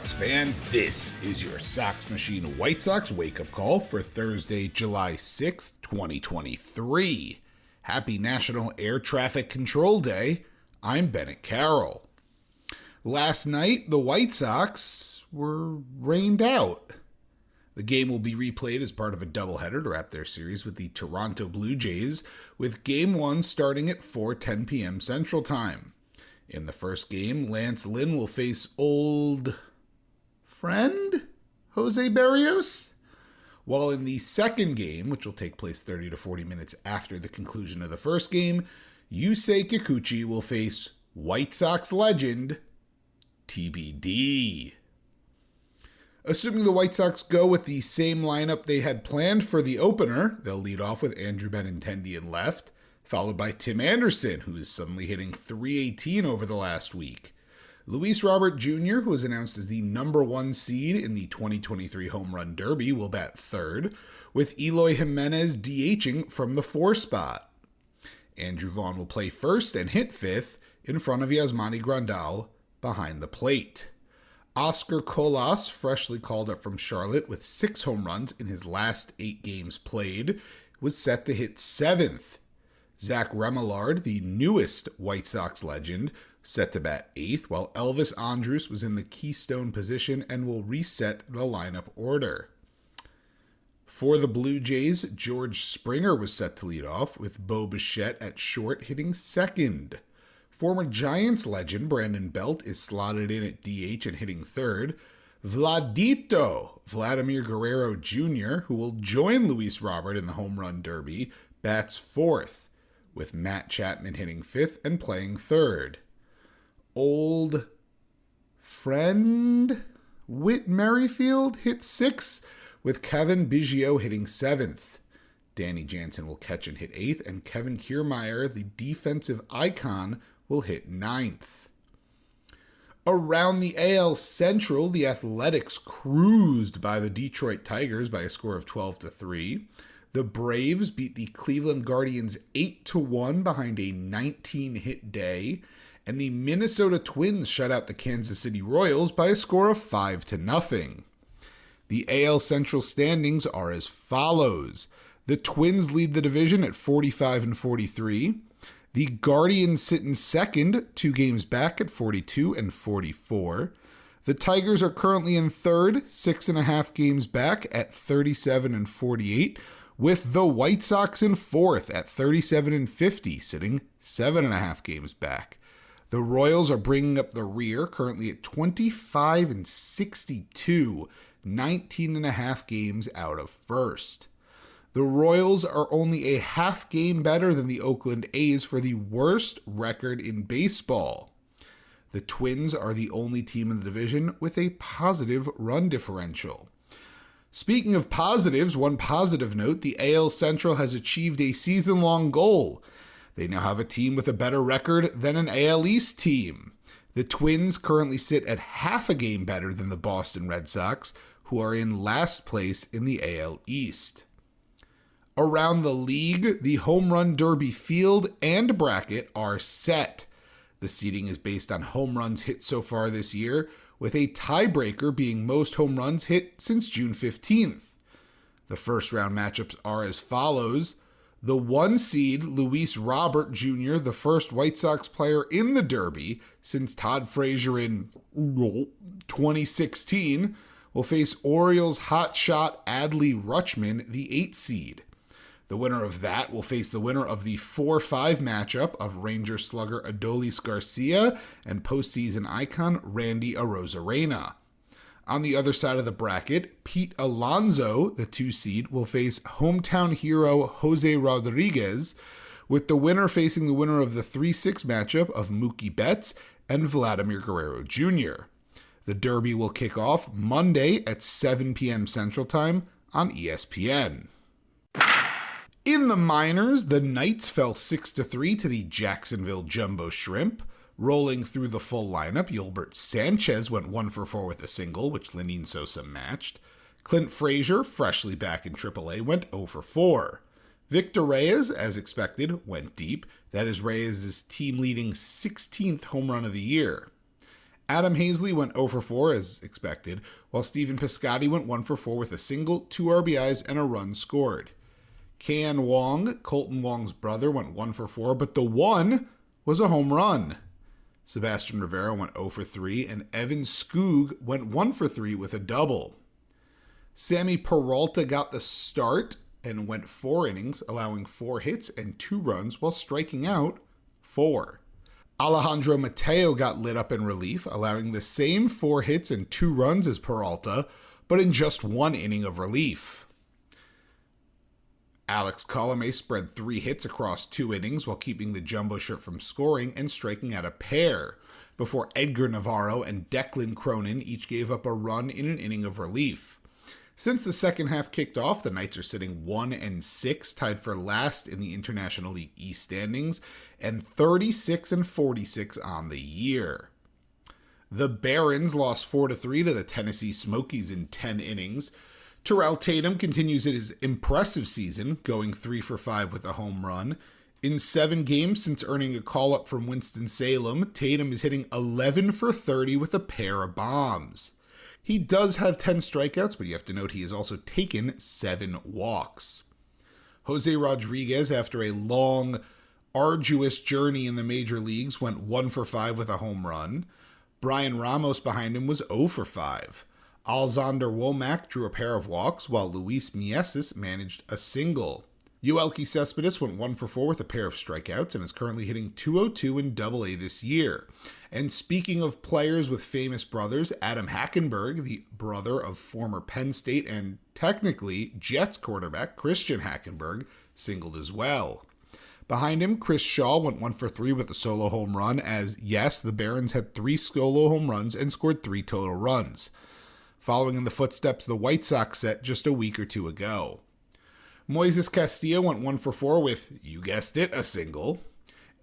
Sox fans, this is your Sox Machine White Sox wake-up call for Thursday, July 6th, 2023. Happy National Air Traffic Control Day. I'm Bennett Carroll. Last night, the White Sox were rained out. The game will be replayed as part of a doubleheader to wrap their series with the Toronto Blue Jays, with Game 1 starting at 4:10 p.m. Central Time. In the first game, Lance Lynn will face old friend Jose Berrios, while in the second game, which will take place 30 to 40 minutes after the conclusion of the first game, Yusei Kikuchi will face White Sox legend TBD. Assuming the White Sox go with the same lineup they had planned for the opener, they'll lead off with Andrew Benintendi in left, followed by Tim Anderson, who is suddenly hitting .318 over the last week. Luis Robert Jr., who was announced as the number 1 seed in the 2023 Home Run Derby, will bat third, with Eloy Jimenez DHing from the 4 spot. Andrew Vaughn will play first and hit fifth in front of Yasmani Grandal behind the plate. Oscar Colas, freshly called up from Charlotte with 6 home runs in his last 8 games played, was set to hit 7th. Zach Remillard, the newest White Sox legend, set to bat 8th, while Elvis Andrus was in the keystone position and will reset the lineup order. For the Blue Jays, George Springer was set to lead off, with Bo Bichette at short hitting second. Former Giants legend Brandon Belt is slotted in at DH and hitting third. Vladimir Guerrero Jr., who will join Luis Robert in the Home Run Derby, bats fourth, with Matt Chapman hitting fifth and playing third. Old friend Whit Merrifield hit sixth, with Kevin Biggio hitting seventh. Danny Jansen will catch and hit eighth, and Kevin Kiermaier, the defensive icon, will hit ninth. Around the AL Central, the Athletics cruised by the Detroit Tigers by a score of 12-3. The Braves beat the Cleveland Guardians 8-1 behind a 19-hit day, and the Minnesota Twins shut out the Kansas City Royals by a score of 5-0. The AL Central standings are as follows. The Twins lead the division at 45-43. The Guardians sit in second, 2 games back at 42-44. The Tigers are currently in third, 6.5 games back at 37-48. With the White Sox in fourth at 37-50, sitting 7.5 games back. The Royals are bringing up the rear, currently at 25-62, 19.5 games out of first. The Royals are only a half game better than the Oakland A's for the worst record in baseball. The Twins are the only team in the division with a positive run differential. Speaking of positives, one positive note, the AL Central has achieved a season-long goal. They now have a team with a better record than an AL East team. The Twins currently sit at half a game better than the Boston Red Sox, who are in last place in the AL East. Around the league, the Home Run Derby field and bracket are set. The seeding is based on home runs hit so far this year, with a tiebreaker being most home runs hit since June 15th. The first round matchups are as follows. The 1 seed, Luis Robert Jr., the first White Sox player in the Derby since Todd Frazier in 2016, will face Orioles hotshot Adley Rutschman, the 8 seed. The winner of that will face the winner of the 4-5 matchup of Ranger slugger Adolis Garcia and postseason icon Randy Arozarena. On the other side of the bracket, Pete Alonso, the 2 seed, will face hometown hero Jose Rodriguez, with the winner facing the winner of the 3-6 matchup of Mookie Betts and Vladimir Guerrero Jr. The Derby will kick off Monday at 7 p.m. Central Time on ESPN. In the minors, the Knights fell 6-3 to the Jacksonville Jumbo Shrimp. Rolling through the full lineup, Yolbert Sanchez went 1-for-4 with a single, which Lenyn Sosa matched. Clint Frazier, freshly back in AAA, went 0-for-4. Victor Reyes, as expected, went deep. That is Reyes' team-leading 16th home run of the year. Adam Hazley went 0 for 4 as expected, while Stephen Piscotty went 1 for 4 with a single, 2 RBIs, and a run scored. Kan Wong, Colton Wong's brother, went 1 for 4, but the one was a home run. Sebastian Rivera went 0 for 3, and Evan Skoog went 1 for 3 with a double. Sammy Peralta got the start and went 4 innings, allowing 4 hits and 2 runs while striking out 4. Alejandro Mateo got lit up in relief, allowing the same 4 hits and 2 runs as Peralta, but in just 1 inning of relief. Alex Colomé spread 3 hits across 2 innings while keeping the jumbo shirt from scoring and striking out a pair, before Edgar Navarro and Declan Cronin each gave up a run in an inning of relief. Since the second half kicked off, the Knights are sitting 1-6, tied for last in the International League East standings, and 36-46 on the year. The Barons lost 4-3 to the Tennessee Smokies in 10 innings. Terrell Tatum continues his impressive season, going 3 for 5 with a home run. In 7 games since earning a call-up from Winston-Salem, Tatum is hitting 11 for 30 with a pair of bombs. He does have 10 strikeouts, but you have to note he has also taken 7 walks. Jose Rodriguez, after a long, arduous journey in the major leagues, went 1 for 5 with a home run. Brian Ramos behind him was 0 for 5. Alexander Womack drew a pair of walks, while Luis Mieses managed a single. Yoelqui Cespedes went 1 for 4 with a pair of strikeouts and is currently hitting 202 in Double-A this year. And speaking of players with famous brothers, Adam Hackenberg, the brother of former Penn State and technically Jets quarterback Christian Hackenberg, singled as well. Behind him, Chris Shaw went 1 for 3 with a solo home run as, yes, the Barons had 3 solo home runs and scored 3 total runs, following in the footsteps the White Sox set just a week or 2 ago. Moises Castillo went 1 for 4 with, you guessed it, a single.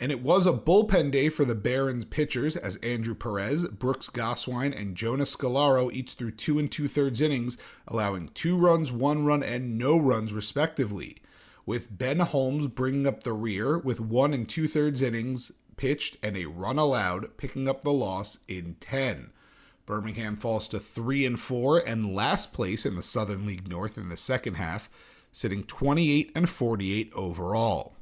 And it was a bullpen day for the Barons pitchers as Andrew Perez, Brooks Goswine, and Jonas Scalaro each threw 2 2/3 innings, allowing 2 runs, 1 run, and no runs respectively, with Ben Holmes bringing up the rear with 1 2/3 innings pitched and a run allowed, picking up the loss in 10. Birmingham falls to 3-4 and last place in the Southern League North in the second half, sitting 28-48 overall.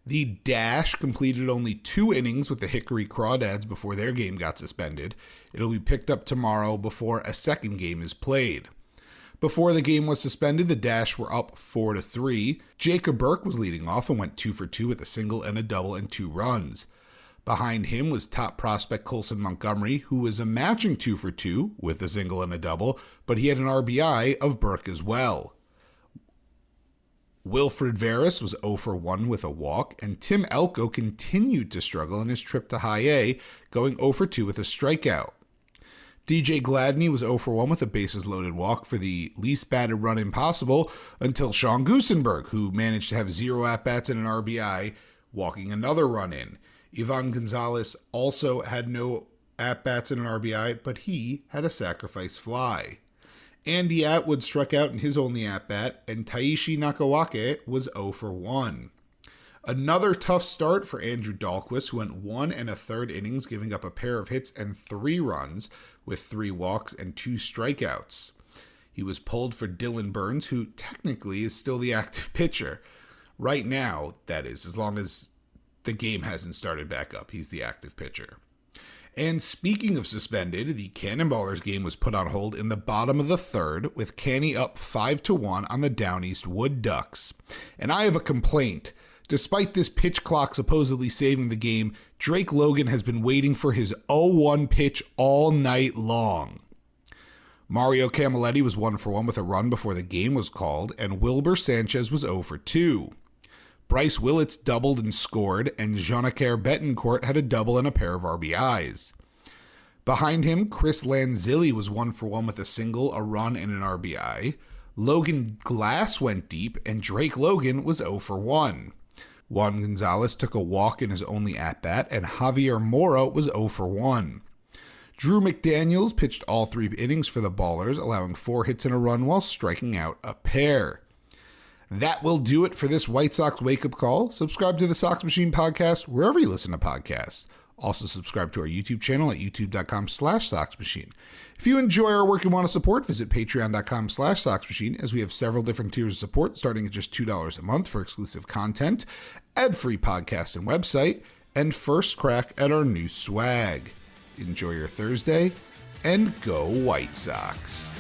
The Dash completed only 2 innings with the Hickory Crawdads before their game got suspended. It'll be picked up tomorrow before a second game is played. Before the game was suspended, the Dash were up 4-3. Jacob Burke was leading off and went 2 for 2 with a single and a double and 2 runs. Behind him was top prospect Colson Montgomery, who was a matching 2 for 2 with a single and a double, but he had an RBI of Burke as well. Wilfred Veras was 0 for 1 with a walk, and Tim Elko continued to struggle in his trip to High A, going 0 for 2 with a strikeout. DJ Gladney was 0 for 1 with a bases-loaded walk for the least batted run impossible until Sean Goosenberg, who managed to have 0 at-bats and an RBI, walking another run in. Ivan Gonzalez also had no at-bats and an RBI, but he had a sacrifice fly. Andy Atwood struck out in his only at-bat, and Taishi Nakawake was 0 for 1. Another tough start for Andrew Dahlquist, who went 1 1/3 innings, giving up a pair of hits and 3 runs, with 3 walks and 2 strikeouts. He was pulled for Dylan Burns, who technically is still the active pitcher. Right now, that is, as long as the game hasn't started back up, he's the active pitcher. And speaking of suspended, the Cannonballers game was put on hold in the bottom of the 3rd, with Canny up 5-1 on the Down East Wood Ducks. And I have a complaint. Despite this pitch clock supposedly saving the game, Drake Logan has been waiting for his 0-1 pitch all night long. Mario Camilletti was 1 for 1 with a run before the game was called, and Wilbur Sanchez was 0 for 2. Bryce Willits doubled and scored, and Jean-Pierre Betancourt had a double and a pair of RBIs. Behind him, Chris Lanzilli was 1 for 1 with a single, a run, and an RBI. Logan Glass went deep, and Drake Logan was 0 for 1. Juan Gonzalez took a walk in his only at-bat, and Javier Mora was 0 for 1. Drew McDaniels pitched all 3 innings for the Ballers, allowing 4 hits and a run while striking out a pair. That will do it for this White Sox wake-up call. Subscribe to the Sox Machine podcast wherever you listen to podcasts. Also subscribe to our YouTube channel at youtube.com/SoxMachine. If you enjoy our work and want to support, visit patreon.com/SoxMachine, as we have several different tiers of support starting at just $2 a month for exclusive content, ad-free podcast and website, and first crack at our new swag. Enjoy your Thursday, and go White Sox.